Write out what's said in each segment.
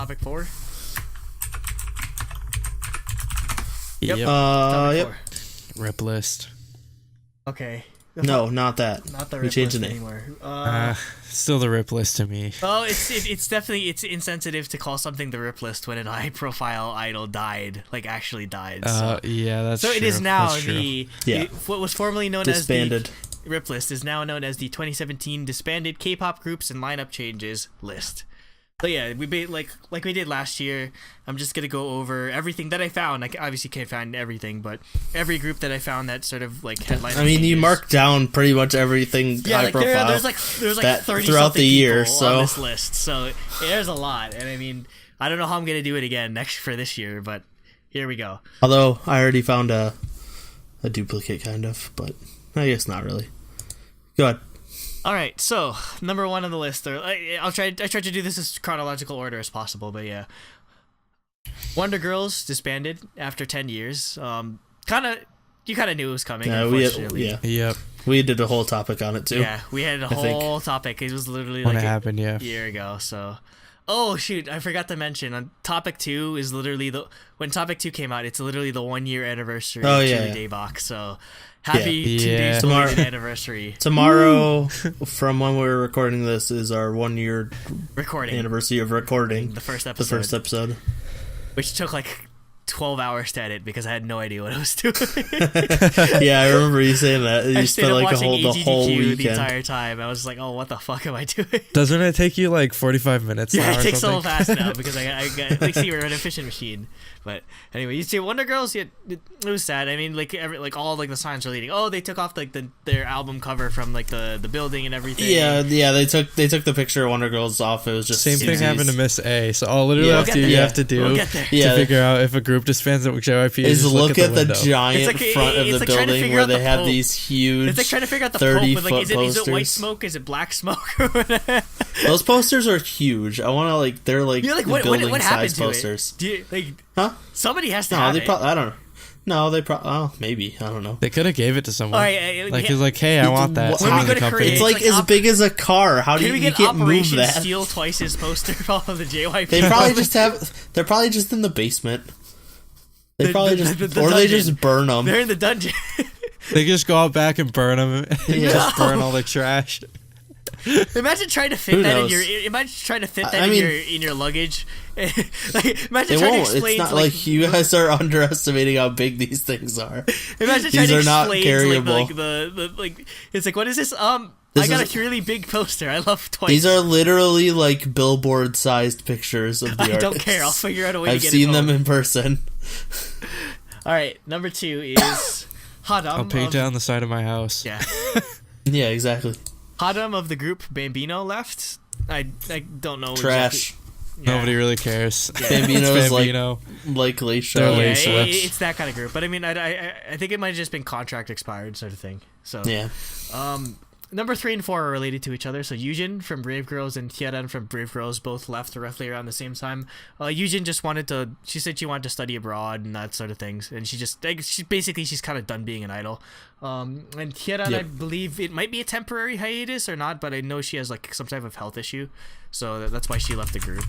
Topic 4. Yep. Topic 4. Rip list. Okay. No, not that. Not the We rip changed list the name. anymore. Still the rip list to me. Oh, it's definitely insensitive to call something the rip list when an high-profile idol died, like actually died. So, yeah, that's so true. it is now That's true. what was formerly known Disbanded. as the rip list is now known as the 2017 disbanded K-pop groups and lineup changes list. So yeah, like we did last year. I'm just gonna go over everything that I found. I obviously can't find everything, but every group that I found that sort of like headline. I mean, you marked down pretty much everything high like profile. there's like 30 throughout the year, on this list. So there's a lot, and I mean, I don't know how I'm gonna do it again for this year, but here we go. Although I already found a duplicate, kind of, but I guess not really. Go ahead. All right, so number 1 on the list. I tried to do this as chronological order as possible, but yeah. Wonder Girls disbanded after 10 years. You kind of knew it was coming. Unfortunately. We did a whole topic on it too. Yeah, we had a whole topic. It was literally when like it happened, a year ago. So, oh shoot, I forgot to mention. On topic 2 is literally when topic 2 came out. It's literally the 1-year anniversary of Daebak. So. Happy 2 days belated anniversary. Tomorrow, from when we're recording this, is our 1-year anniversary of recording the first episode. Which took like 12 hours to edit because I had no idea what I was doing. Yeah, I remember you saying that. You spent like the whole weekend. The entire time. I was like, oh, what the fuck am I doing? Doesn't it take you like 45 minutes? Yeah, it takes so fast now because I got like, see, we're an efficient machine. But anyway, you see Wonder Girls, it was sad. I mean, like all like the signs are leading. Oh, they took off like their album cover from like the building and everything. Yeah, they took the picture of Wonder Girls off. It was just same thing happened to Miss A. So all literally you have to do to figure out if a group disbands at JYP is look at the giant front of the building where they have these huge. It's like trying to figure out the 30 Pope. Like, is it white smoke? Is it black smoke? Those posters are huge. I want to like they're like, what building happened size to posters. It? Do you, like, huh? Somebody has to have it. I don't know. No, they probably. Oh, maybe. I don't know. They could have gave it to someone. All right, he's like, hey, I want that. It's like as big as a car. How do you can't move that? Steal Twice's poster off of the JYP. They probably just have. They're probably just in the basement. They probably they just burn them. They're in the dungeon. They just go out back and burn them. And just burn all the trash. Imagine trying to fit that in your luggage. Like, imagine trying to explain. It's not like you guys are underestimating how big these things are. Imagine trying to explain like it's like, what is this? I got a really big poster. I love Twice. These are literally like billboard-sized pictures of the artists. I don't care. I'll figure out a way to get it. I've seen them in person. All right, number 2 is Hadam. I'll paint down the side of my house. Yeah. Yeah, exactly. Hadam of the group Bambino left. I don't know. Trash. Exactly. Yeah. Nobody really cares. Yeah. Bambino's like Glacier. It's that kind of group. But I mean, I think it might have just been contract expired sort of thing. So yeah. Number 3 and 4 are related to each other. So Yujin from Brave Girls and T-ara from Brave Girls both left roughly around the same time. Yujin just she said she wanted to study abroad and that sort of things. And she's kind of done being an idol. And T-ara, I believe it might be a temporary hiatus or not, but I know she has like some type of health issue. So that's why she left the group.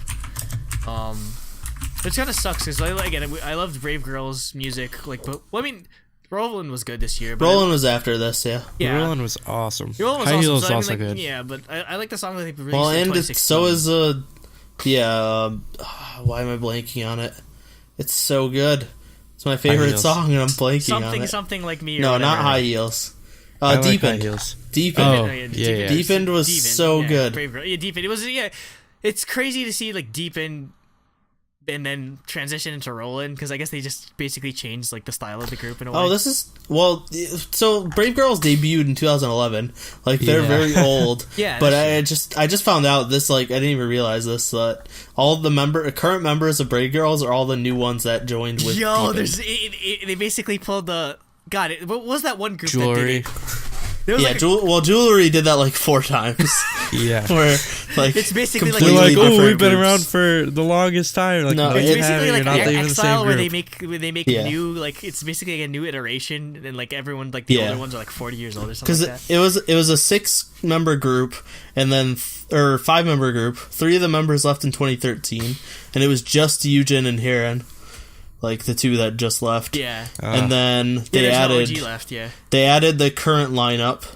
Which kind of sucks because I loved Brave Girls music. Roland was good this year. But Roland was after this, yeah. Roland was awesome. Roland was High awesome. Heels So, also good. Yeah, but I like the song that they released well, in and 2016. so is why am I blanking on it? It's so good. It's my favorite song, and I'm blanking on it. Something like me. Or no, whatever. not High Heels. Deep End. Deep End. Oh, yeah. Deep End was so good. Deep End. It was It's crazy to see like Deep End and then transition into Roland because I guess they just basically changed like the style of the group in a way. Oh, so Brave Girls debuted in 2011. Like they're very old. Yeah, but I just found out this, like I didn't even realize this, that all the current members of Brave Girls are all the new ones that joined with. They basically pulled the what was that one group Jewelry. that did it? Jewelry did that like 4 times. Yeah. Where like it's basically like they're like, we've been groups. around for the longest time. Like, no, it's basically like Exile where they make yeah. new, like it's basically like a new iteration, and like everyone, like the older ones are like 40 years old or something. Because it was a 6-member group, and then or 5-member group. 3 of the members left in 2013, and it was just Yujin and Hiran, like the 2 that just left. Yeah. And then they added no OG left, yeah. They added the current lineup,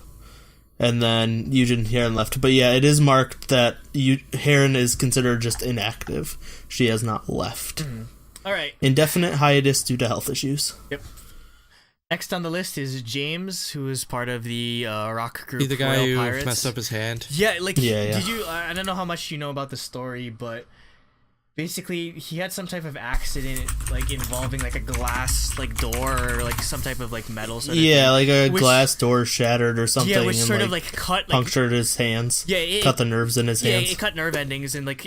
and then Yujin and Hiran left. But yeah, it is marked that Hiran is considered just inactive. She has not left. Mm-hmm. All right. Indefinite hiatus due to health issues. Yep. Next on the list is James, who is part of the rock group. He's the guy Royal who Pirates. messed up his hand. Yeah, like yeah. Did you? I don't know how much you know about the story, but basically he had some type of accident, like involving like a glass like door or like some type of like metal. Sort of thing, like a glass door shattered or something. Yeah, which and, sort of like cut, like, punctured his hands. Yeah, cut the nerves in his hands. Yeah, it cut nerve endings, and like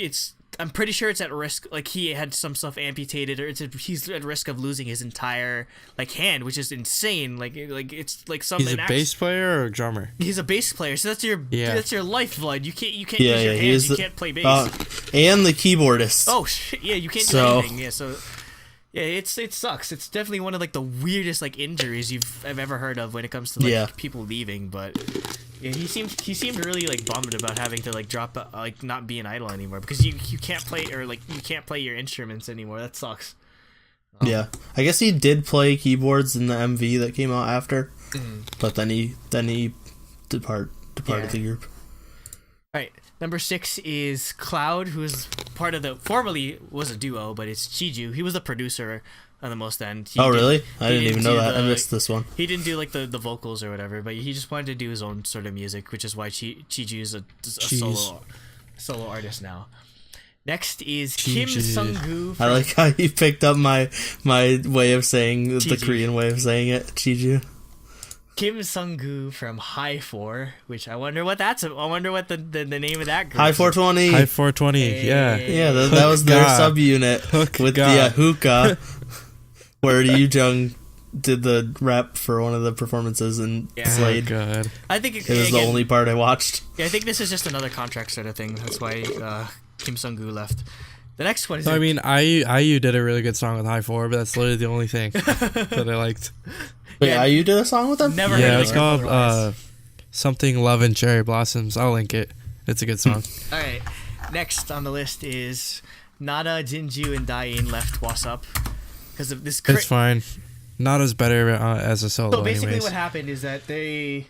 I'm pretty sure it's at risk. Like he had some stuff amputated, or he's at risk of losing his entire like hand, which is insane. Like it's like some. He's a bass player or a drummer. He's a bass player, so that's your lifeblood. You can't use yeah, your hands. You can't play bass. And the keyboardist. Oh shit! Yeah, you can't do anything. Yeah, so. Yeah, it sucks. It's definitely one of like the weirdest like injuries I've ever heard of when it comes to like people leaving. But yeah, he seemed really like bummed about having to like drop like not be an idol anymore, because you can't play, or like you can't play your instruments anymore. That sucks. Yeah, I guess he did play keyboards in the MV that came out after, but then he departed the group. All right. Number 6 is Cloud, who is part of formerly was a duo, but it's Chiju. He was the producer on the most end. Really? I didn't even know that. I missed this one. He didn't do like the vocals or whatever, but he just wanted to do his own sort of music, which is why Chiju is a solo artist now. Next is Kim Sung-gu. I like how you picked up my way of saying the Korean way of saying it, Chiju. Kim Sung-gu from High 4, which I wonder what that's. I wonder what the name of that group. High 420. High 420. Yeah. Yeah, that was their subunit with the hookah, where Yu Jung did the rap for one of the performances and Slade. Oh, God. I think it was the only part I watched. Yeah, I think this is just another contract sort of thing. That's why Kim Sung-gu left. The next one is. So, I mean, IU did a really good song with High 4, but that's literally the only thing that I liked. Wait, IU did a song with them? Never heard Yeah, of it's called something Love and Cherry Blossoms. I'll link it. It's a good song. All right. Next on the list is Nada, Jinju, and Dain left What's Up because of this. It's fine. Nada's better as a solo. So basically, anyways. what happened is that they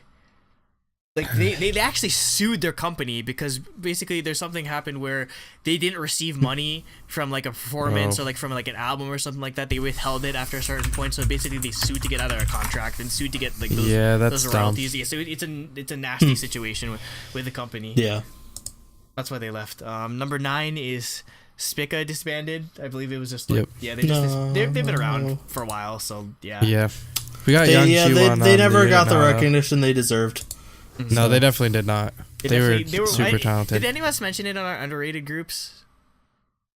actually sued their company because basically there's something happened where they didn't receive money from like a performance or like from like an album or something like that. They withheld it after a certain point, so basically they sued to get out of their contract and sued to get like those royalties. Yeah, so it's a nasty situation with the company. Yeah, that's why they left. Number 9 is Spica disbanded. I believe it was just they've been around for a while, so yeah. Yeah, we got Young Jiwon. They never got the recognition they deserved. No, they definitely did not. They were super talented. Did any of us mention it on our underrated groups?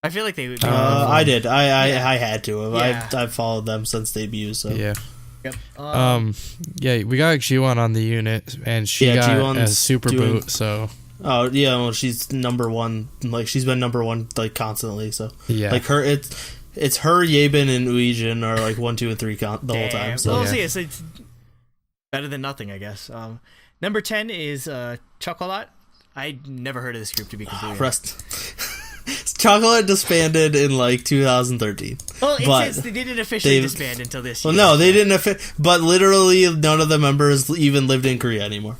I feel like they would. I did. I had to have. Yeah. I've followed them since debut. So yeah. Yep. Yeah, we got Jiwon on the unit, and she got Jiwon's a super boot. So. Oh yeah, well she's number 1. Like she's been number 1 like constantly. So yeah, like her it's her, Yebin, and Uijin are like 1, 2, and 3 the whole time. So well, yeah, it's better than nothing, I guess. Number 10 is Chocolat. I never heard of this group, to be completely honest. Chocolate disbanded in like 2013. Well, they didn't officially disband until this year. Well, no, they didn't. But literally, none of the members even lived in Korea anymore.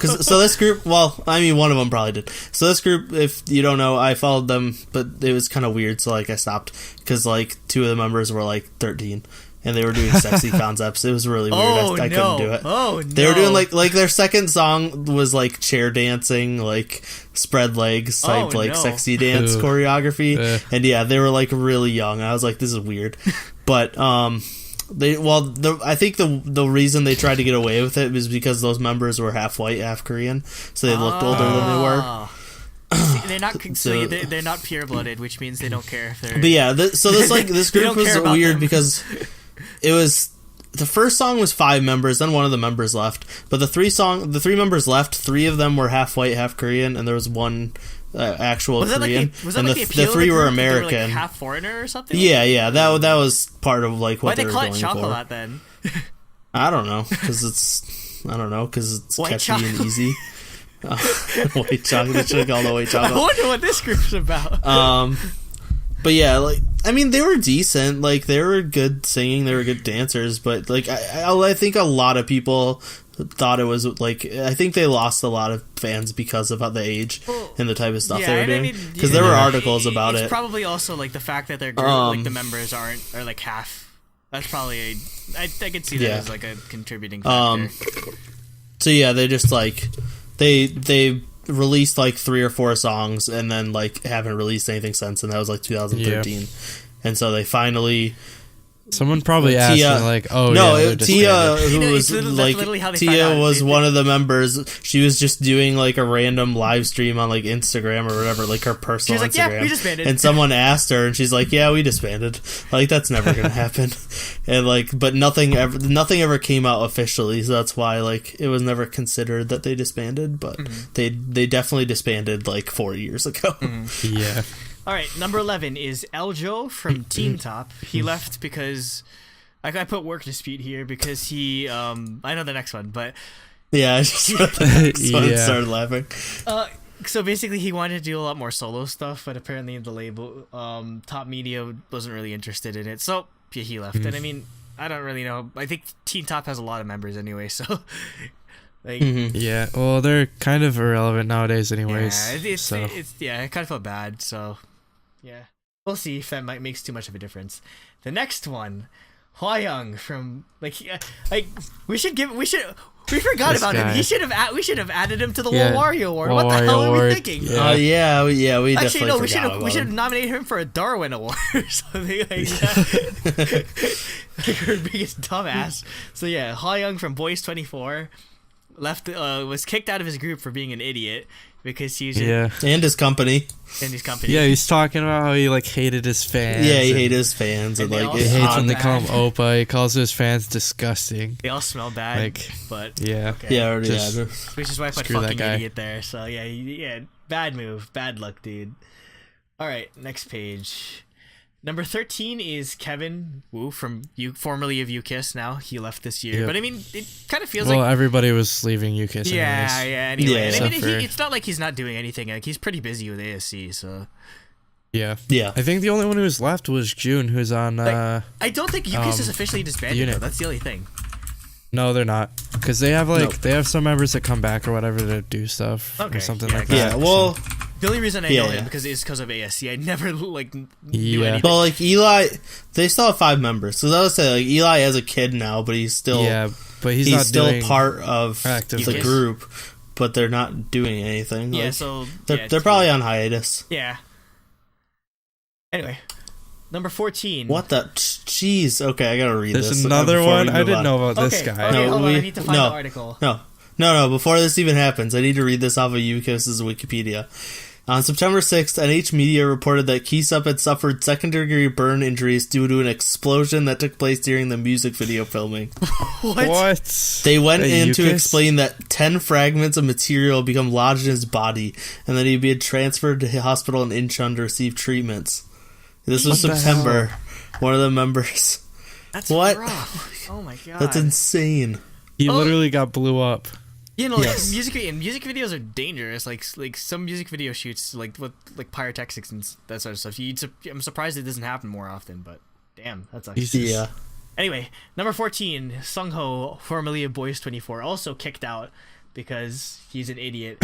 So this group, well, I mean, one of them probably did. So this group, if you don't know, I followed them, but it was kind of weird, so like I stopped because like 2 of the members were like 13. And they were doing sexy concepts. It was really weird. I couldn't do it. Oh, no. They were doing like their second song was like chair dancing, like spread legs type, sexy dance choreography. And yeah, they were like really young. I was like, this is weird. But I think the reason they tried to get away with it was because those members were half white, half Korean, so they looked older than they were. They're not they're not pure blooded, which means they don't care if they're. But yeah, this group was weird because. It was the first song was 5 members, then one of the members left. But the 3 members left. 3 of them were half white, half Korean, and there was one actual Korean. And the 3 were American. They were, like, half foreigner or something. Yeah, that was part of like what they were going for. Why they call it Chocolat then? I don't know, because it's catchy and easy. White chocolate. Should have called it white chocolate. I wonder what this group's about. But yeah, like, I mean, they were decent. Like, they were good singing. They were good dancers. But like, I think a lot of people thought it was like, I think they lost a lot of fans because of the age and the type of stuff they were doing. Because there were articles about it. It's probably also like the fact that their group, like the members are like half. That's probably I could see that as like a contributing factor. So yeah, they just like they released like 3 or 4 songs and then like haven't released anything since, and that was like 2013. And so they finally. Someone probably asked me, like, "Oh, no, yeah, Tia, who was like Tia, was one of the members. She was just doing like a random live stream on like Instagram or whatever, like her personal Instagram. Yeah, we disbanded. And someone asked her, and she's like, "Yeah, we disbanded. Like that's never gonna happen." And like, but nothing ever came out officially, so that's why like it was never considered that they disbanded. But they definitely disbanded like 4 years ago. Yeah. All right, number 11 is Eljo from Teen Top. He left because I put work dispute here because he I know the next one, but yeah, I just read the next one and started laughing. So basically, he wanted to do a lot more solo stuff, but apparently the label Top Media wasn't really interested in it, so yeah, he left. And I mean, I don't really know. I think Teen Top has a lot of members anyway, so. Like, yeah, well, they're kind of irrelevant nowadays, anyways. Yeah, I kind of feel bad. So, yeah, we'll see if that makes too much of a difference. The next one, Hwayoung from we forgot about him. We should have added him to the Wario Award. What the hell are we thinking? Yeah, we actually no, we should have nominated him for a Darwin Award or something like that. Like our biggest dumbass. So yeah, Hwayoung from Boys 24. Was kicked out of his group for being an idiot because he's and his company. Yeah, he's talking about how he like hated his fans. Yeah, he hated his fans and like he hates when they call him Oppa. He calls his fans disgusting. They all smell bad. Like, but okay. Yeah, already which is why I put fucking idiot there. So yeah, bad move, bad luck, dude. All right, next page. Number 13 is Kevin Wu from formerly of UKISS. Now he left this year, but I mean, it kind of feels like everybody was leaving UKISS. Yeah, anyways. Anyway, and I mean, it's not like he's not doing anything. Like he's pretty busy with ASC, so. Yeah. I think the only one who was left was June, who's on. I don't think UKISS is officially disbanded. Though. That's the only thing. No, they're not, because they have they have some members that come back or whatever to do stuff or something like that. Yeah, well. The only reason I know him is because of ASC. I never knew anything. But like Eli, they still have 5 members. So I would say like Eli has a kid now, but he's still but he's not still part of the group. But they're not doing anything. Yeah, like, so they're probably on hiatus. Yeah. Anyway, number 14. What the? Jeez. Okay, I gotta read this. There's another one. I didn't know about this guy. Okay, hold on. I need to find the article. No. Before this even happens, I need to read this off of UKISS's Wikipedia. On September 6th, NH Media reported that Kisup had suffered second-degree burn injuries due to an explosion that took place during the music video filming. What? They went in to explain that 10 fragments of material become lodged in his body, and that he'd be transferred to the hospital in Incheon to receive treatments. This was September. One of the members. That's rough. Oh my god. That's insane. He literally got blew up. You know, music videos are dangerous. Like some music video shoots, with pyrotechnics and that sort of stuff. I'm surprised it doesn't happen more often. But damn, that sucks. Yeah. Anyway, number 14, Sungho, formerly of Boys 24, also kicked out because he's an idiot.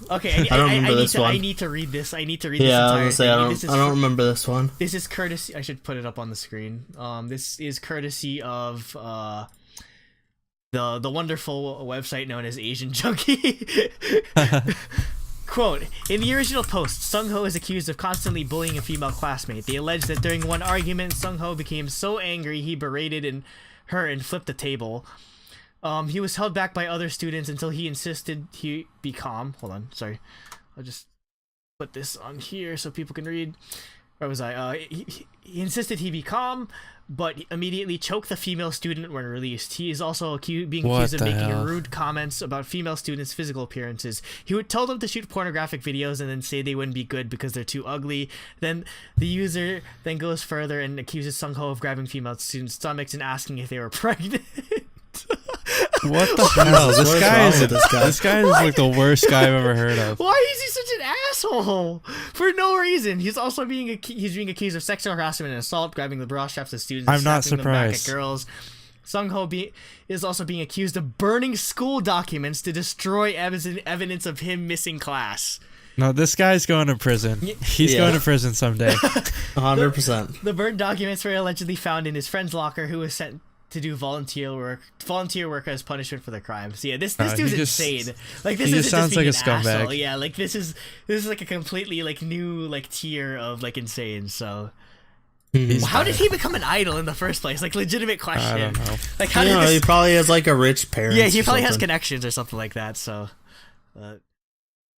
Okay, I need to read this. I need to read this entire thing. I don't remember this one. This is courtesy. I should put it up on the screen. This is courtesy of the wonderful website known as Asian Junkie. Quote, in the original post, Sungho is accused of constantly bullying a female classmate. They allege that during one argument, Sungho became so angry he berated her and flipped the table. He was held back by other students until he insisted he be calm. Hold on, sorry. I'll just put this on here so people can read. Where was I? He insisted he be calm, but immediately choked the female student when released. He is also being accused of making rude comments about female students' physical appearances. He would tell them to shoot pornographic videos and then say they wouldn't be good because they're too ugly. Then the user then goes further and accuses Sungho of grabbing female students' stomachs and asking if they were pregnant. What the hell? This guy is like the worst guy I've ever heard of. Why is he such an asshole? For no reason. He's also being accused of sexual harassment and assault, grabbing the bra straps of students. I'm not snapping them back at surprised. girls. Sung Ho is also being accused of burning school documents to destroy evidence of him missing class. No, this guy's going to prison. He's going to prison someday. 100%. The burned documents were allegedly found in his friend's locker, who was sent to do volunteer work as punishment for the crime. So yeah, this dude's insane. Like, this is sounds like a scumbag. Asshole. Yeah, like this is like a completely like new like tier of like insane. So how did he become an idol in the first place? Like, legitimate question. I don't know. Like, how did he probably has like a rich parent. Yeah, he probably has connections or something like that. So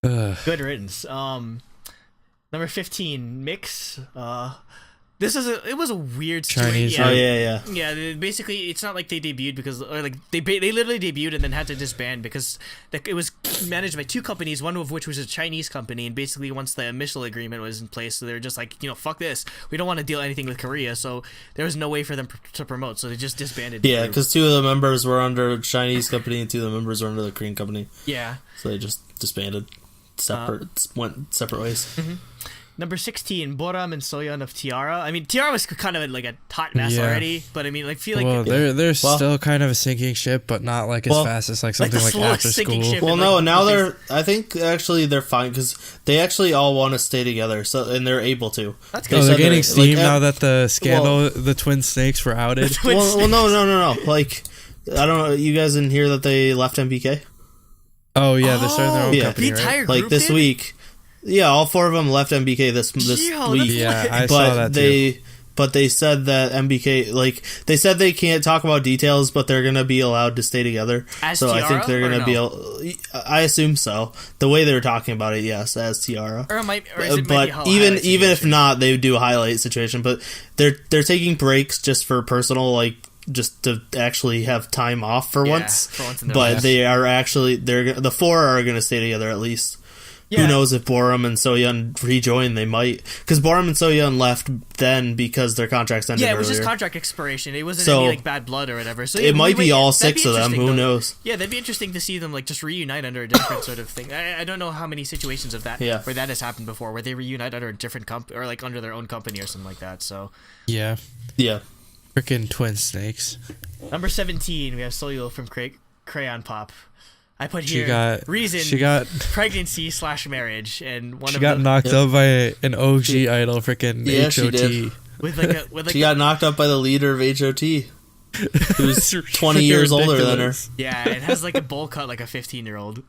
good riddance. Number 15, Mix. It was a weird Chinese. situation. Yeah. Basically, it's not like they debuted because, or like they literally debuted and then had to disband because it was managed by two companies, one of which was a Chinese company, and basically once the initial agreement was in place, so they were just like, fuck this, we don't want to deal anything with Korea, so there was no way for them to promote, so they just disbanded. Yeah, because two of the members were under a Chinese company and two of the members were under the Korean company. Yeah. So they just disbanded. Went separate ways. Mm-hmm. Number 16, Boram and Soyeon of T-ara. I mean, T-ara was kind of like a hot mess already, but I mean, like, feel like they're still kind of a sinking ship, but not like as fast as like something like After School. Well, no, now I think actually they're fine because they actually all want to stay together, so and they're able to. That's good. They're gaining steam now that the scandal, the twin snakes were outed. No. Like, I don't know. You guys didn't hear that they left MBK? Oh yeah, they're starting their own company, the entire group like this week. Yeah, all four of them left MBK this week. Yeah, I saw that too. But they said that MBK, like, they said they can't talk about details, but they're gonna be allowed to stay together. As so T-ara, I think they're gonna be. I assume so. The way they were talking about it, yes, as T-ara. But even if not, they would do a highlight situation. But they're taking breaks just for personal, like, just to actually have time off for once. In their but life. they are actually the four are gonna stay together at least. Yeah. Who knows if Boram and Soyeon rejoin? They might, because Boram and Soyeon left then because their contracts ended. Yeah, it was earlier. just contract expiration. It wasn't any like bad blood or whatever. So it might be all six of them. Who knows? Yeah, that'd be interesting to see them like just reunite under a different sort of thing. I don't know how many situations of that where that has happened before, where they reunite under a different company or like under their own company or something like that. So yeah. Freaking twin snakes. Number 17, we have Soyeon from Crayon Pop. I put here reason she got pregnancy / marriage, and she got knocked up by an OG idol, freaking HOT. She did. She got knocked up by the leader of HOT, who's 20 years older than her. Yeah, it has like a bowl cut like a 15-year-old.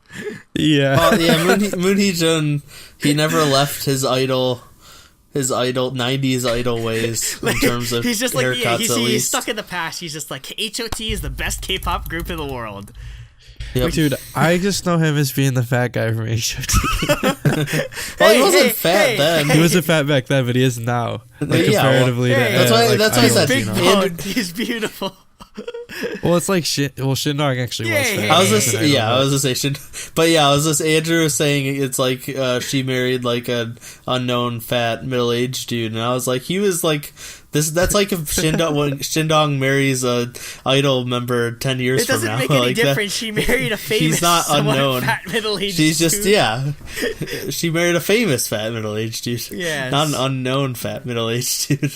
Yeah. Moon Hee-jun, he never left his 90s idol ways in terms of he's just like haircuts. He's stuck in the past. He's just like, HOT is the best K-pop group in the world. Yep. Dude, I just know him as being the fat guy from HOT. Well, he wasn't fat then. He was a fat back then, but he is now. Like, comparatively. That's why I said big bone. He's beautiful. Well, it's like Shindong actually was fat. I was just saying Andrew was saying it's like she married like an unknown fat middle-aged dude, and I was like, he was like this. That's like if Shindong marries a idol member 10 years from now. It doesn't make any difference. She married a famous, she's not unknown. Fat middle-aged She's just dude. She married a famous fat middle-aged dude. Yeah, not an unknown fat middle-aged dude.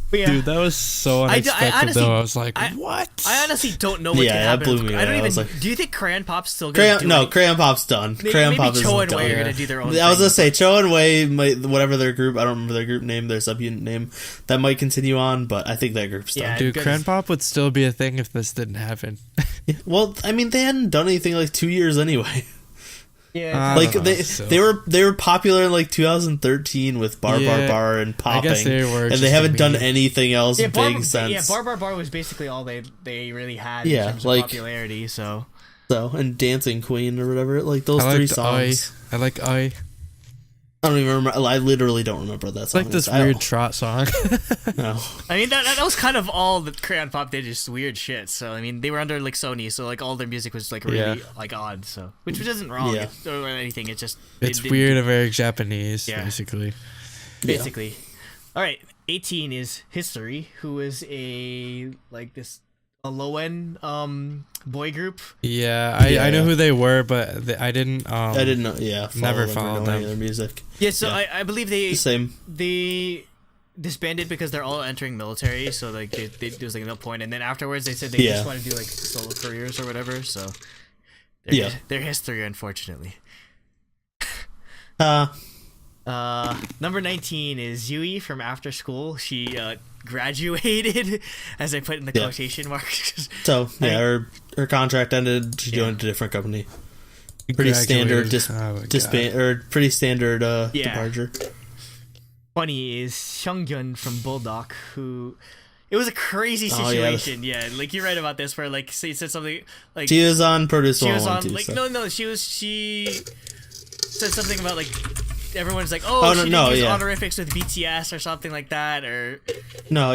Yeah. Dude, that was so unexpected. I honestly, though. I was like, what? I honestly don't know what can happen. That blew me. I don't even. Like, do you think Crayon Pop's still gonna do No, Crayon Pop's done. Crayon Pop is done. Cho and Wei are gonna do their own thing. I was gonna say Cho and Wei, whatever their group, I don't remember their group name, their subunit name, that might continue on, but I think that group's done. Dude, Crayon Pop would still be a thing if this didn't happen. Well, I mean, they hadn't done anything like 2 years anyway. Yeah, like they were popular in like 2013 with Bar Bar and Popping, I guess they were, and they haven't done anything else big since. Yeah, Bar was basically all they really had in terms of popularity. So and Dancing Queen or whatever, like those three songs. I like I don't even remember. I literally don't remember that song. It's like this weird trot song. No. I mean, that was kind of all that Crayon Pop did, just weird shit. So, I mean, they were under, like, Sony, so, like, all their music was, like, really, like, odd, so. Which isn't wrong or anything, it's just... It's weird and very Japanese, basically. Basically. All right, 18 is History, who is a low-end boy group. Yeah, I know who they were, but I didn't. I didn't know. Yeah, never followed them. Their music. Yeah, so I believe they same. They disbanded because they're all entering military, so like there was like no point. And then afterwards they said they just want to do like solo careers or whatever. So their history, unfortunately. Number 19 is Yui from After School. She graduated, as I put in the quotation marks. So her contract ended. She joined a different company. Pretty standard pretty standard departure. 20 is Seungyeon from Bulldog, who it was a crazy situation. Like you read about this where like she said something like she was on Produce 112. Like she said something about like everyone's like, she didn't use honorifics with BTS or something like that, or so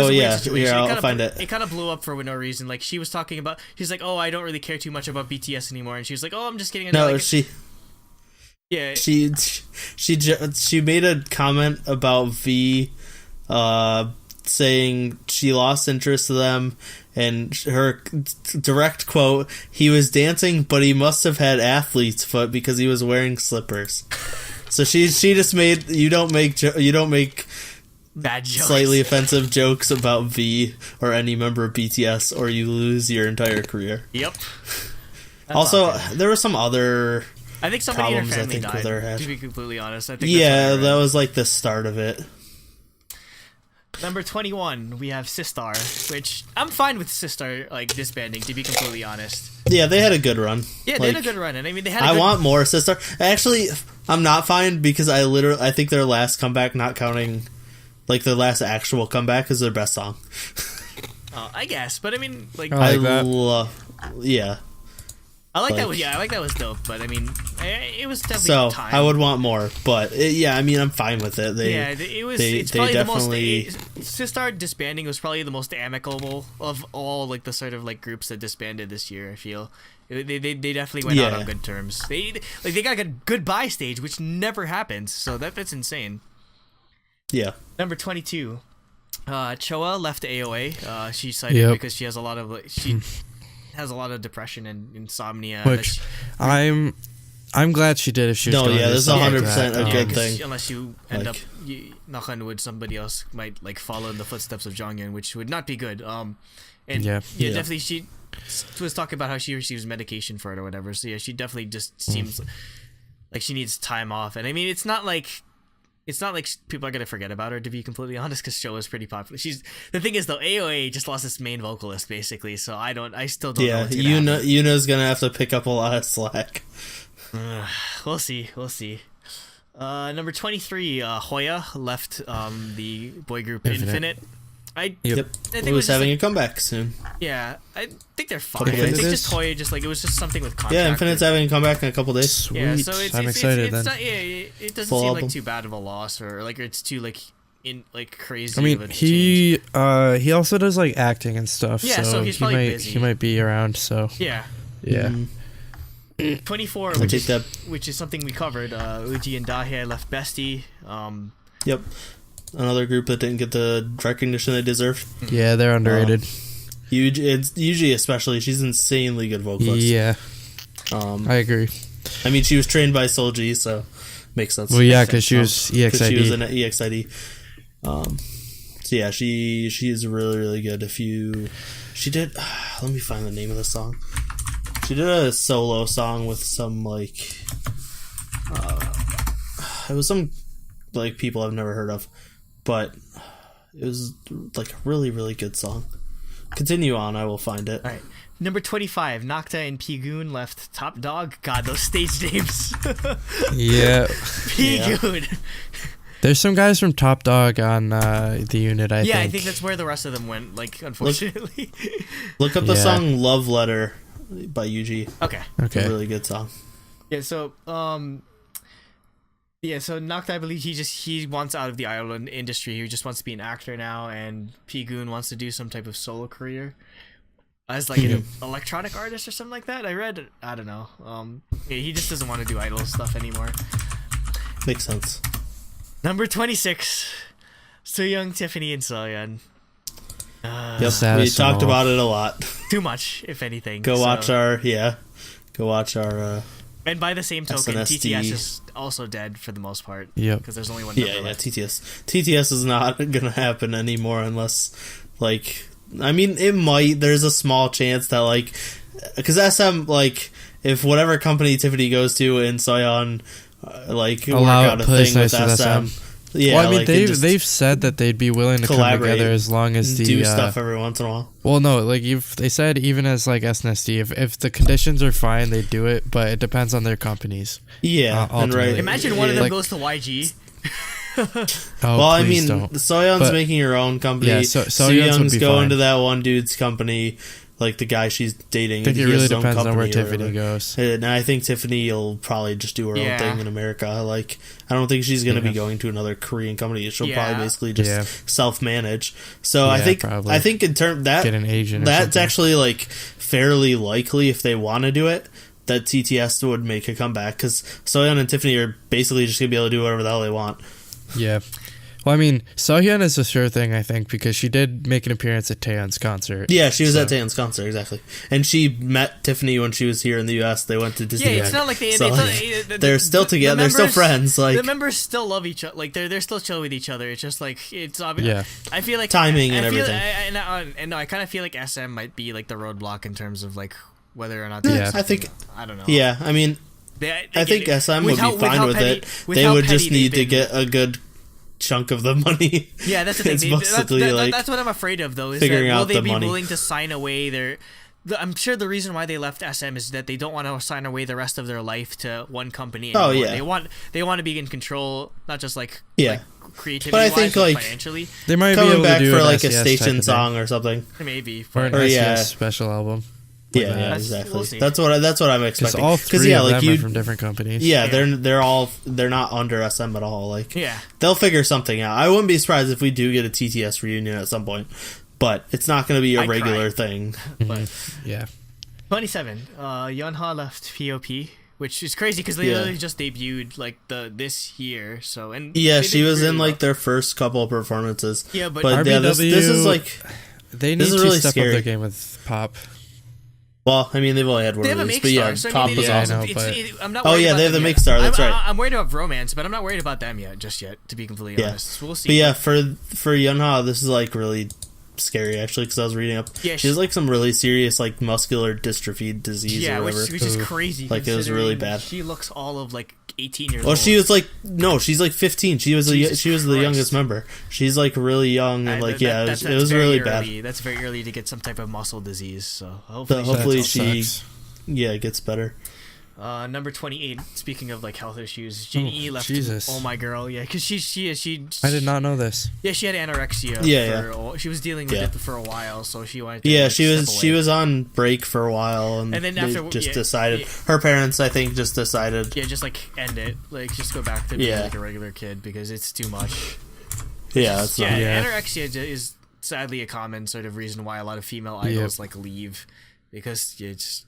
I'll find it. It kind of blew up for no reason. Like she was talking about, she's like, I don't really care too much about BTS anymore, and she was like, I'm just kidding. She made a comment about V, saying she lost interest in them, and her direct quote: "He was dancing, but he must have had athlete's foot because he was wearing slippers." So she just made you don't make bad jokes, slightly offensive jokes about V or any member of BTS, or you lose your entire career. Yep. Also, there was some other. I think somebody in her family died. To be completely honest, I think. Yeah, that was like the start of it. Number 21, we have Sistar, which I'm fine with Sistar like disbanding. To be completely honest. Yeah, they had a good run. Yeah, they had a good run, and I mean they had. I want more Sistar. Actually, I'm not fine because I think their last comeback, not counting, like their last actual comeback, is their best song. I guess, but I mean, like I like that. I like that. Yeah, I like that was dope. But I mean, it was definitely time. I would want more, but I'm mean, I'm fine with it. It's probably definitely the most. Sistar disbanding was probably the most amicable of all like the sort of like groups that disbanded this year. I feel they definitely went out on good terms. They got a goodbye stage, which never happens. So that's insane. Yeah. Number 22, Choa left AOA. She cited because she has a lot of has a lot of depression and insomnia. Which I'm glad she did. If she was this is 100% a good thing. Unless you end up knock on wood, somebody else might like follow in the footsteps of Jonghyun, which would not be good. Definitely she was talking about how she receives medication for it or whatever. So she definitely just seems like she needs time off. And I mean, it's not like people are gonna forget about her, to be completely honest, because Show is pretty popular. The thing is though, AOA just lost its main vocalist basically, so I still don't know what's gonna happen. Yuna's gonna have to pick up a lot of slack. We'll see. Number 23, Hoya left the boy group Infinite. I think it was having a comeback soon. Yeah, I think they're fine. I think just Hoya it was just something with contract. Yeah, Infinite's having a comeback in a couple days. Sweet. Yeah, so I'm excited then. It doesn't seem like too bad of a loss, or like it's too like crazy. I mean, of a change. He also does like acting and stuff. Yeah, so he's probably busy. He might be around. So yeah. 24, which is something we covered. Uji and Dahe left Bestie. Yep. Another group that didn't get the recognition they deserved. Yeah, they're underrated. Yuji especially, she's insanely good vocalist. Yeah, I agree. I mean, she was trained by Solji, so makes sense. Well, yeah, because she was EXID. She was in EXID. So yeah, she is really, really good. She did. Let me find the name of the song. She did a solo song with some like. It was some like people I've never heard of. But it was like a really, really good song. Continue on, I will find it. All right. Number 25, Nocta and P-Goon left Top Dog. God, those stage names. Yeah. P-Goon. There's some guys from Top Dog on the unit, I think. Yeah, I think that's where the rest of them went, like, unfortunately. Look up the song Love Letter by Yuji. Okay. It's a really good song. Yeah, so, so Nocta, I believe he wants out of the idol industry. He just wants to be an actor now, and P-Goon wants to do some type of solo career as like an electronic artist or something like that. I don't know. He just doesn't want to do idol stuff anymore. Makes sense. Number 26, Sooyoung, Tiffany, and Soyeon. Yep, we talked about it a lot. Too much, if anything. Go watch our. And by the same token, SNSD. TTS is also dead for the most part. Yep. Because there's only one member left. TTS is not gonna happen anymore unless, like, I mean, it might. There's a small chance that, like, because SM, like, if whatever company Tiffany goes to in Soyeon, like, work out a thing with SM. Yeah, well, I mean, like, they've said that they'd be willing to come together as long as do stuff every once in a while. Well, no, like they said, even as like SNSD, if the conditions are fine, they do it, but it depends on their companies. Yeah, and right. Imagine one of them goes to YG. Well, I mean, Soyeon's making her own company. Yeah, Soyeon's going to that one dude's company. Like the guy she's dating. I think it really depends on where Tiffany goes. And I think Tiffany will probably just do her own thing in America. Like, I don't think she's going to be going to another Korean company. She'll probably basically just self-manage. So I think in terms that get an agent. That's actually like fairly likely if they want to do it. That TTS would make a comeback because Soyeon and Tiffany are basically just going to be able to do whatever the hell they want. Yeah. Well, I mean, Sohyun is a sure thing, I think, because she did make an appearance at Taeyeon's concert. Yeah, she was at Taeyeon's concert, exactly. And she met Tiffany when she was here in the U.S. They went to Disney. Yeah, it's not like they're still together. They're still friends. Like, the members still love each other. Like, they're still chill with each other. It's just like, it's obvious. Yeah. I feel like timing and everything. I kind of feel like SM might be like the roadblock in terms of like whether or not. I think. I don't know. Yeah, I mean, I think SM would be fine with it. They would just need to get a good chunk of the money. Yeah, that's the thing. That's what I'm afraid of, though. Is figuring that will out they the be money. willing to sign away their? I'm sure the reason why they left SM is that they don't want to sign away the rest of their life to one company anymore. Oh yeah, they want to be in control, not just like creativity, but I think like financially. They might coming be able back to do for an like a SES station song or something. Maybe or an SES special album. Yeah, exactly. We'll that's what I'm expecting. All three of them are from different companies. Yeah, they're not under SM at all. Like, yeah, they'll figure something out. I wouldn't be surprised if we do get a TTS reunion at some point, but it's not going to be a regular thing. But yeah, 27. Yeonha left POP, which is crazy because they literally just debuted like this year. So she was in like their first couple of performances. Yeah, but RBW, this is like they need to really step scary. up their game with pop. Well, I mean, they've only had one release, but yeah, Pop was awesome. I'm not they have the Make Star, that's right. I'm worried about Romance, but I'm not worried about them just yet, to be completely honest. We'll see. But yeah, for Yeonha, this is like really scary, actually, because I was reading up. Yeah, she has like some really serious like muscular dystrophy disease or whatever. Which is crazy. Like, it was really bad. She looks all of like 18 years old. Well, she was like, no, she's like 15. She was the youngest member. She's like really young and like, it was really bad. That's very early to get some type of muscle disease. So hopefully she gets better. Number 28. Speaking of like health issues, Jinnie left. Jesus. Oh my girl, yeah, because she. I did not know this. Yeah, she had anorexia. She was dealing with it for a while, so she wanted to. Yeah, she was on break for a while, and then after decided. Her parents, I think, just decided. Yeah, just like end it, like just go back to being like a regular kid because it's too much. Yeah, anorexia is sadly a common sort of reason why a lot of female idols like leave because it's.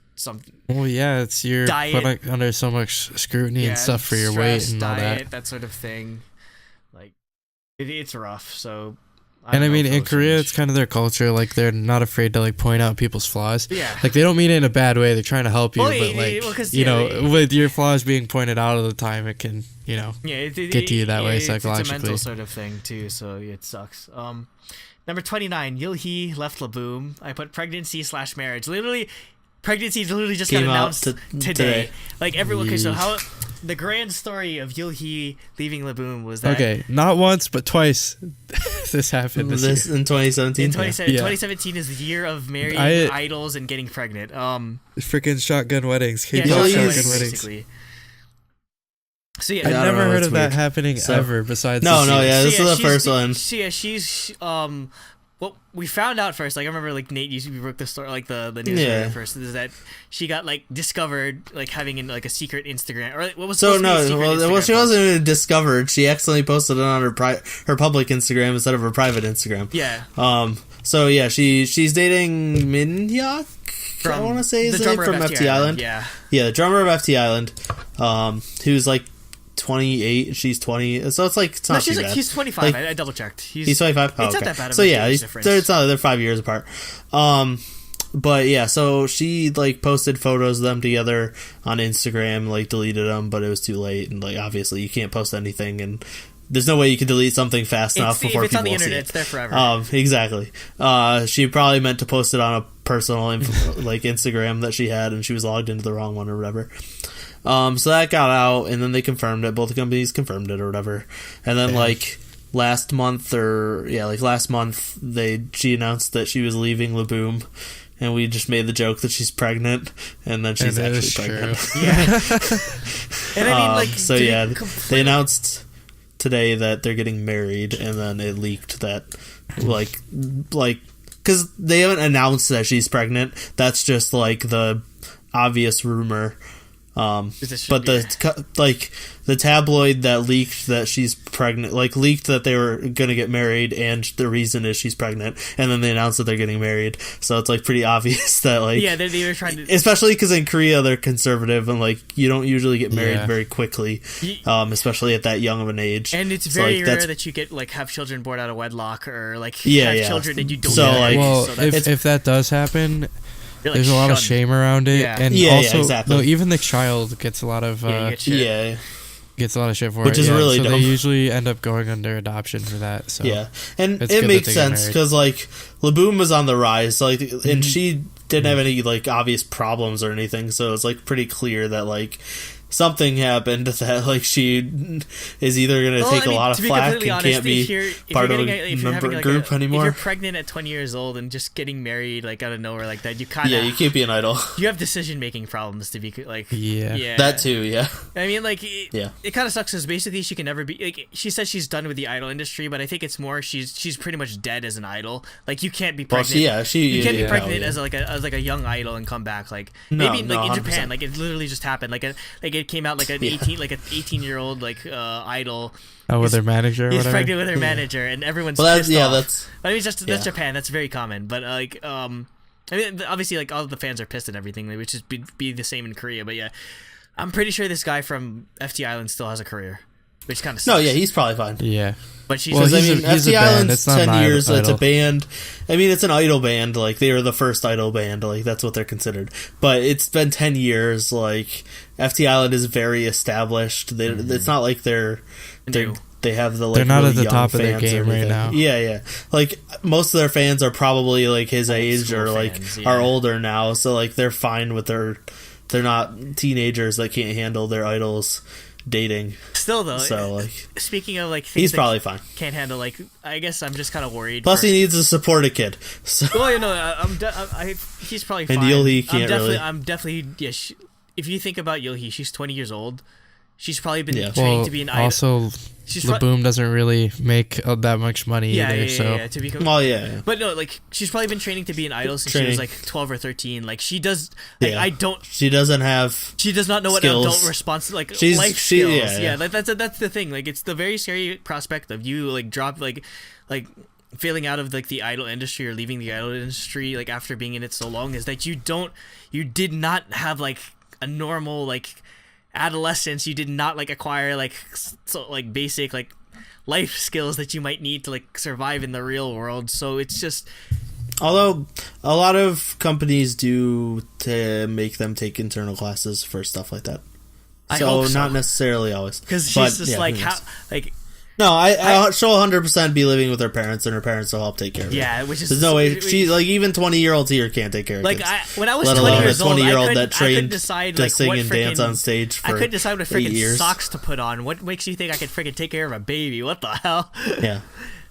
Well, yeah, it's your put under so much scrutiny and stuff for your weight and diet, all that sort of thing. Like, it's rough. So, I mean, in Korea, it's kind of their culture. Like, they're not afraid to like point out people's flaws. Yeah, like they don't mean it in a bad way. They're trying to help you, with your flaws being pointed out all the time, it can get to you that way psychologically. It's a mental sort of thing too. So it sucks. Number 29, Yulhee left Laboom. I put pregnancy/marriage. Pregnancy literally just got announced today. Like everyone, so how the grand story of Yulhee leaving Laboom was that not once but twice this happened. This year. In 2017. In 2017 is the year of marrying idols and getting pregnant. Freaking shotgun weddings. Shotgun weddings. Basically. So I never heard of that happening ever. Besides, this is the first one. She's well, we found out first. Like I remember, like Nate we broke the story, like the news first. Is that she got like discovered, like having like a secret Instagram or what was she wasn't even discovered. She accidentally posted it on her public Instagram instead of her private Instagram. Yeah. So yeah, she's dating Minhyuk. I want to say his name from FT Island. Yeah. Yeah, the drummer of FT Island. Who's like 28. She's 20. So it's like it's not too bad. He's 25. Like, I double checked. He's 25. Oh, it's okay. not that bad. So yeah, it's not. They're 5 years apart. But yeah, so she like posted photos of them together on Instagram, like deleted them, but it was too late, and like obviously you can't post anything, and there's no way you can delete something fast enough before people see it. If it's on the internet, it's there forever. Exactly. She probably meant to post it on a personal like Instagram that she had, and she was logged into the wrong one or whatever. So that got out, and then they confirmed it. Both companies confirmed it or whatever, and then like last month, she announced that she was leaving Laboom. And we just made the joke that she's pregnant, and then she's actually pregnant. Yeah. And I mean, like, so yeah, they announced today that they're getting married, and then it leaked that, like, because they haven't announced that she's pregnant. That's just like the obvious rumor. But the tabloid that leaked that she's pregnant, like leaked that they were going to get married, and the reason is she's pregnant, and then they announced that they're getting married. So it's like pretty obvious that like they were trying to, especially because in Korea they're conservative and like you don't usually get married very quickly, especially at that young of an age. And it's very rare that you get like have children born out of wedlock or like have children and you don't. So like, if that does happen. Like there's a lot of shame around it, and also exactly. Even the child gets a lot of gets a lot of shit for which it, is really dumb. They usually end up going under adoption for that. So and it makes sense because like Laboom was on the rise, so, like, and she didn't have any like obvious problems or anything, so it's like pretty clear that like something happened that like she is either going to take a lot of flack and honest, can't be part of a group anymore. If you're pregnant at 20 years old and just getting married like out of nowhere like that, you kind of you can't be an idol. You have decision making problems to be like that too. I mean like it kind of sucks because basically she can never be like, she says she's done with the idol industry, but I think it's more she's pretty much dead as an idol. Like you can't be pregnant. You can't be pregnant as a young idol and come back like maybe in 100%. Japan like it literally just happened like it came out like an 18-year-old like idol. Oh, with her manager. He's pregnant with her manager, and everyone's pissed off. I mean, that's Japan. That's very common. But like, I mean, obviously, like all of the fans are pissed and everything. Like, which is be the same in Korea. But yeah, I'm pretty sure this guy from FT Island still has a career, which kind of sucks. No, yeah, he's probably fine. Yeah. But she's FT Island's 10 years. It's a band. I mean, it's an idol band. Like they were the first idol band. Like that's what they're considered. But it's been 10 years. Like FT Island is very established. It's not like they have the like. They're not really at the young top of their fans game right now. Yeah. Like most of their fans are probably like his age or like are older now. So like they're fine with they're not teenagers that can't handle their idols dating. Still though, so like speaking of like things he's probably fine. Can't handle like I guess I'm just kind of worried. Plus he needs to support a kid. So. Well, he's probably fine. And Yeolhee can't I'm definitely if you think about Yeolhee, she's 20 years old. She's probably been trained to be an idol. Also, Laboom doesn't really make that much money either. To become, But no, like she's probably been training to be an idol since she was like 12 or 13. Like she does. Like, She doesn't have. She does not know skills. what adult response like life skills. Like, that's the thing. Like it's the very scary prospect of you like drop like failing out of like the idol industry or leaving the idol industry like after being in it so long is that you did not have like a normal like adolescence. You did not like acquire like basic like life skills that you might need to like survive in the real world. So it's just, although a lot of companies do to make them take internal classes for stuff like that. I hope so. Not necessarily always, because she's just like how like. No, she'll 100% be living with her parents, and her parents will help take care of her. Yeah, which is... There's no way... She, like, even 20-year-olds here can't take care of kids. When I was 20 years old, I couldn't decide, to sing and dance on stage for 8 years. I couldn't decide what freaking socks to put on. What makes you think I could freaking take care of a baby? What the hell? Yeah.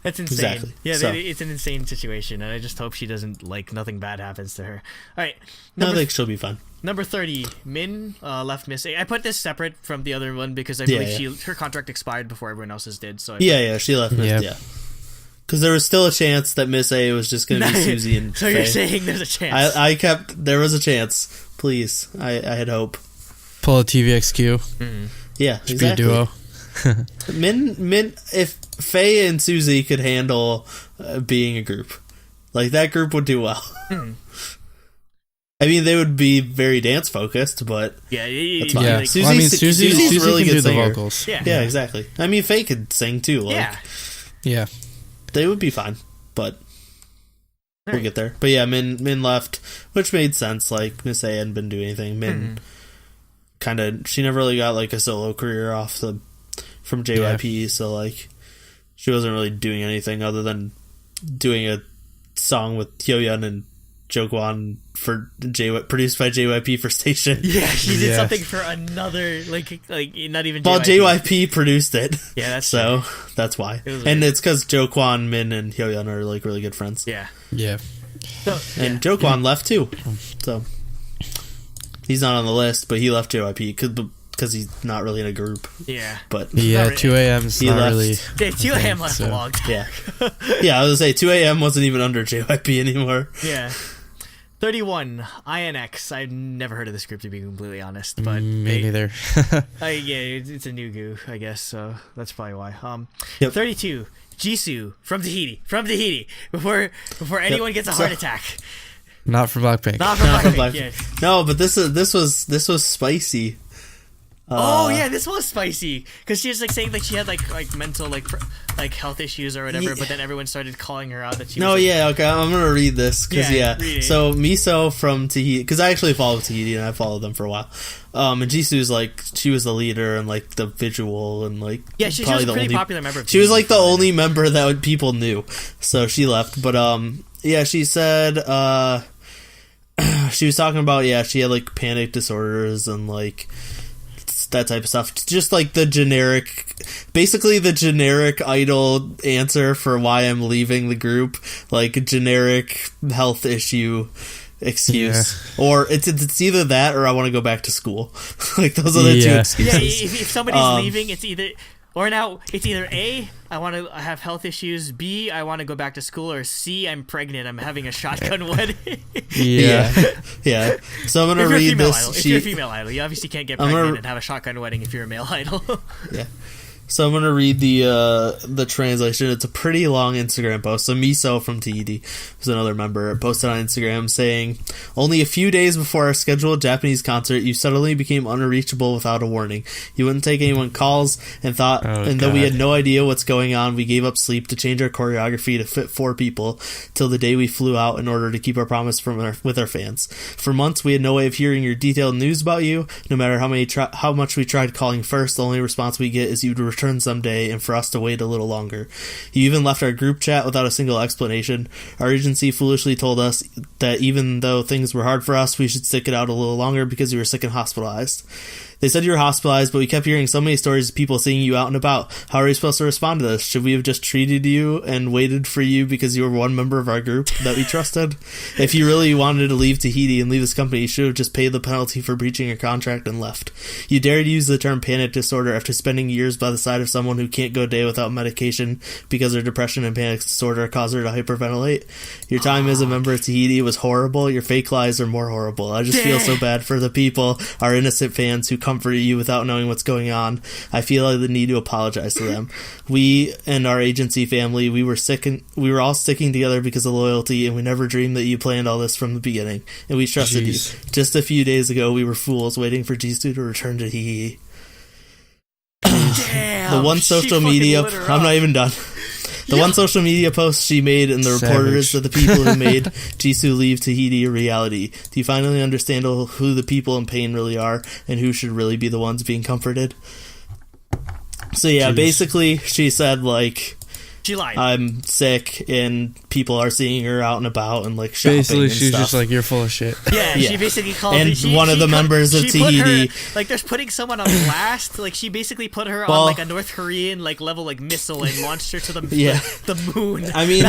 That's insane. Exactly. Yeah, it's an insane situation, and I just hope she doesn't, like, nothing bad happens to her. All right. I think she'll be fine. Number 30, Min left Miss A. I put this separate from the other one because I believe her contract expired before everyone else's did. So she left Miss because there was still a chance that Miss A was just going to be Susie and So Faye. You're saying there's a chance? There was a chance. Please. I had hope. Pull a TVXQ. Mm-hmm. Yeah, exactly. Be a duo. Min, if Faye and Susie could handle being a group, like that group would do well. I mean, they would be very dance focused, but that's fine. Yeah. Susie's really good singer. The vocals. Yeah, exactly. I mean, Faye could sing too. Like, yeah. They would be fine, but we'll get there. But yeah, Min left, which made sense. Like, Miss A hadn't been doing anything. Min kind of, she never really got like a solo career from JYP, so like she wasn't really doing anything other than doing a song with Hyoyeon and Jokwan for produced by JYP for Station. Yeah, she did something for another like not even. Well, JYP produced it. Yeah, that's so true. That's why, it's because Jokwan, Min, and Hyoyeon are like really good friends. Yeah. And Jokwan left too, so he's not on the list, but he left JYP because he's not really in a group. Yeah, but 2AM's not left. Really. 2AM left a long time. Yeah. I was gonna say 2AM wasn't even under JYP anymore. Yeah. 31 INX. I've never heard of this group, to be completely honest, but me neither. it's a new goo, I guess, so that's probably why. 32 Jisoo from Tahiti. Before anyone gets a heart attack. Not from Blackpink. Not from Blackpink. Yeah. No, but this was spicy. This was spicy because she was like saying like she had like mental like health issues or whatever, but then everyone started calling her out that she. Okay, I'm gonna read this because read it. So Miso from Tahiti, because I actually followed Tahiti and I followed them for a while. And Jisoo's like she was the leader and like the visual and like she was a pretty popular member. Of she was like the only member that people knew, so she left. But she said she was talking about she had like panic disorders and like that type of stuff, just like the generic idol answer for why I'm leaving the group, like a generic health issue excuse, or it's either that or I want to go back to school. Like those are the two excuses. If somebody's leaving, it's either A, I want to have health issues, B, I want to go back to school, or C, I'm pregnant, I'm having a shotgun wedding. Yeah. So I'm gonna read this. If you're a female idol, you obviously can't get pregnant and have a shotgun wedding if you're a male idol. Yeah. So I'm gonna read the translation. It's a pretty long Instagram post. So Miso from Tahiti, who's another member, posted on Instagram saying, "Only a few days before our scheduled Japanese concert, you suddenly became unreachable without a warning. You wouldn't take anyone's calls and though we had no idea what's going on, we gave up sleep to change our choreography to fit 4 people till the day we flew out in order to keep our promise with our fans. For months, we had no way of hearing your detailed news about you. No matter how much we tried calling first, the only response we get is you'd return someday and for us to wait a little longer. You even left our group chat without a single explanation. Our agency foolishly told us that even though things were hard for us, we should stick it out a little longer because you were sick and hospitalized. They said you were hospitalized, but we kept hearing so many stories of people seeing you out and about. How are we supposed to respond to this? Should we have just treated you and waited for you because you were one member of our group that we trusted? If you really wanted to leave Tahiti and leave this company, you should have just paid the penalty for breaching your contract and left. You dared use the term panic disorder after spending years by the side of someone who can't go a day without medication because their depression and panic disorder caused her to hyperventilate. Your time as a member of Tahiti was horrible. Your fake lies are more horrible. I just feel so bad for the people, our innocent fans who comforted you without knowing what's going on. I feel the need to apologize to them. We and our agency family, we were all sticking together because of loyalty, and we never dreamed that you planned all this from the beginning, and we trusted you. Just a few days ago, we were fools waiting for Jisoo to return to Tahiti." The one social media... I'm not even done. The one social media post she made and the reporters of the people who made Jisoo leave Tahiti a reality. Do you finally understand who the people in pain really are and who should really be the ones being comforted? So basically she said like, she lied. I'm sick and people are seeing her out and about and like shopping basically and she's stuff. just like, you're full of shit. Yeah. She basically called one of the members of Tahiti, like there's putting someone on blast. Like she basically put her on like a North Korean like level like missile and launched her to the moon. I mean,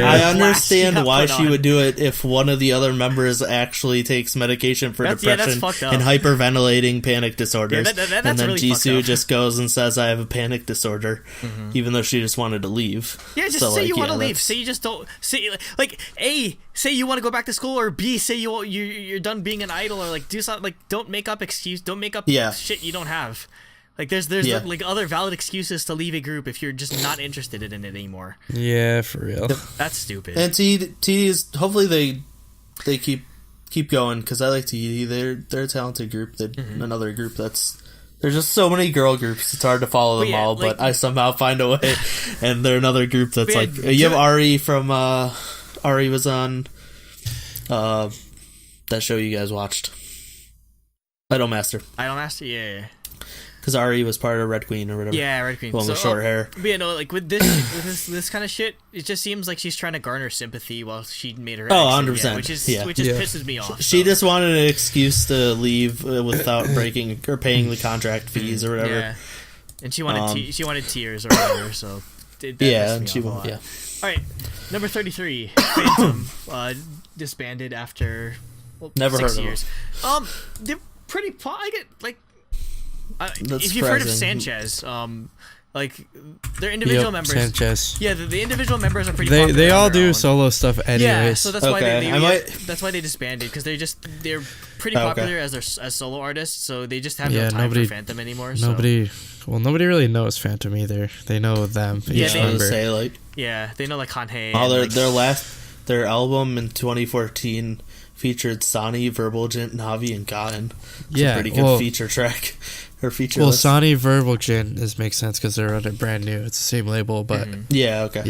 I understand why she would do it if one of the other members actually takes medication for depression and hyperventilating panic disorders. And then really Jisoo just goes and says, I have a panic disorder, even though she just wanted to leave. Yeah, just say you want to leave. Say you just don't. Say like A, say you want to go back to school, or B, say you're done being an idol, or like do something. Like don't make up Don't make up shit you don't have. Like there's like other valid excuses to leave a group if you're just not interested in it anymore. Yeah, for real. That's stupid. And T is hopefully they keep keep going because I like TD. They're a talented group. Another group that's. There's just so many girl groups. It's hard to follow them all, but I somehow find a way. And they're another group that's you have Ari from Ari was on that show you guys watched. Idolmaster, yeah. Because Ari was part of Red Queen or whatever. Yeah, Red Queen. One with short hair. But yeah, no, like with this kind of shit, it just seems like she's trying to garner sympathy while she made her. 100%. Which pisses me off. She just wanted an excuse to leave without breaking or paying the contract fees or whatever. Yeah, and she wanted tears or whatever. So All right, number 33, Phantom, disbanded after never 6 heard years. Of them. They're pretty. I get like. That's if you've heard of Sanchez, like their individual members. Sanchez. Yeah, the individual members are pretty. They all do solo stuff anyways. Yeah, so that's why that's why they disbanded because they're pretty popular as solo artists. So they just have no time for Phantom anymore. Nobody really knows Phantom either. They know them. Yeah, they know like Hanhei. Oh, their album in 2014 featured Sani, Verbalgent, Navi, and Cotton. It's a pretty good feature track. Or feature list. Sani, Verbalgent makes sense because they're brand new. It's the same label, but yeah. But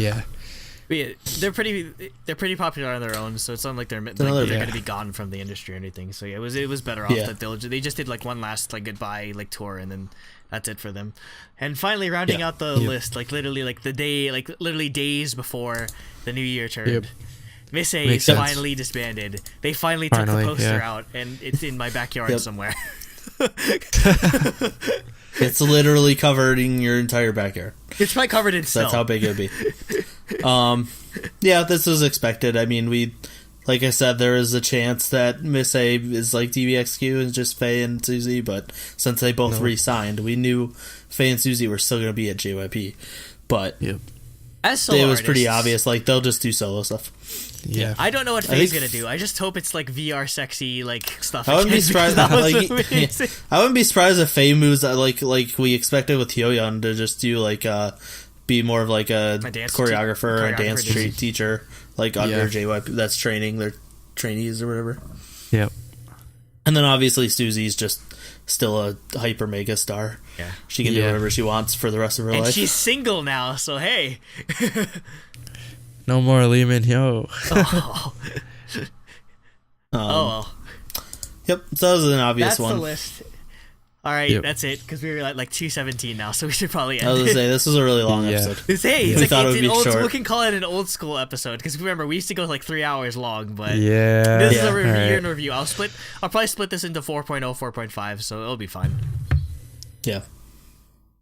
yeah, they're pretty popular on their own, so it's not like they're going to be gone from the industry or anything. So yeah, it was better off that they just did like one last like goodbye like tour, and then that's it for them. And finally, rounding out the list, like literally like the day, like literally days before the new year turned. Miss A is finally disbanded. They finally took the poster out, and it's in my backyard somewhere. It's literally covering your entire backyard. It's probably covered in snow. That's how big it'd be. This was expected. I mean, like I said, there is a chance that Miss A is like DBXQ and just Faye and Susie, but since they both re-signed, we knew Faye and Susie were still going to be at JYP. But as solo it was artists, pretty obvious, like they'll just do solo stuff. Yeah, I don't know what Faye's gonna do. I just hope it's like VR sexy like stuff. I wouldn't be surprised. I wouldn't be surprised if Faye moves like we expected with Hyoyeon to just do like be more of like a choreographer, a dance teacher, like under JYP that's training their trainees or whatever. Yep. And then obviously Susie's just still a hyper mega star. Yeah, she can do whatever she wants for the rest of her life. And she's single now, so hey. No more Lee Min-hyo. Well. Yep, so that was an obvious one. That's the list. All right, that's it, because we were at like 2:17 now, so we should probably end it. I was going to say, this was a really long episode. It's we can call it an old school episode, because remember, we used to go like 3 hours long, but this is a year in review. I'll probably split this into 4.0, 4.5, so it'll be fine. Yeah.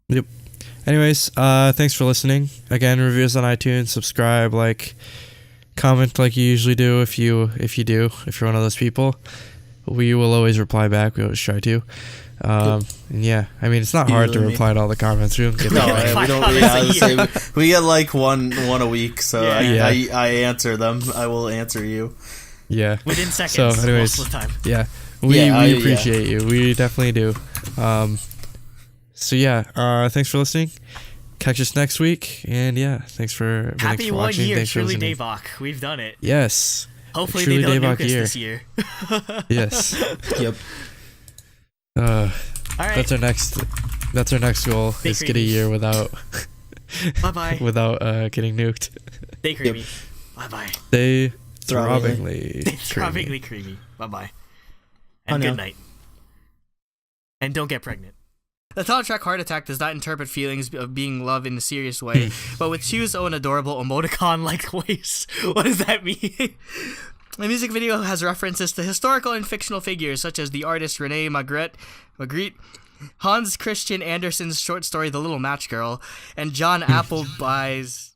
Yep. Anyways, thanks for listening. Again, reviews on iTunes, subscribe, like, comment like you usually do if you're one of those people. We will always reply back. We always try to. And yeah, I mean, it's not hard to reply to all the comments. We don't get we get like one a week, so I answer them. I will answer you. Yeah. Within seconds, so anyways, most of the time. Yeah. We appreciate you. We definitely do. So yeah, thanks for listening. Catch us next week, and thanks for happy for 1 watching. year, thanks truly Daebak. We've done it. Yes. Hopefully they don't nuke us this year. Yes. Yep. All right. That's our next goal. Is get a year without. Bye. Without getting nuked. Stay creamy. Bye. Stay throbbingly creamy. Bye. And good night. And don't get pregnant. The title track Heart Attack does not interpret feelings of being loved in a serious way, but with Chu's own adorable emoticon-like voice. What does that mean? The music video has references to historical and fictional figures such as the artist Renee Magritte, Hans Christian Andersen's short story The Little Match Girl, and John Appleby's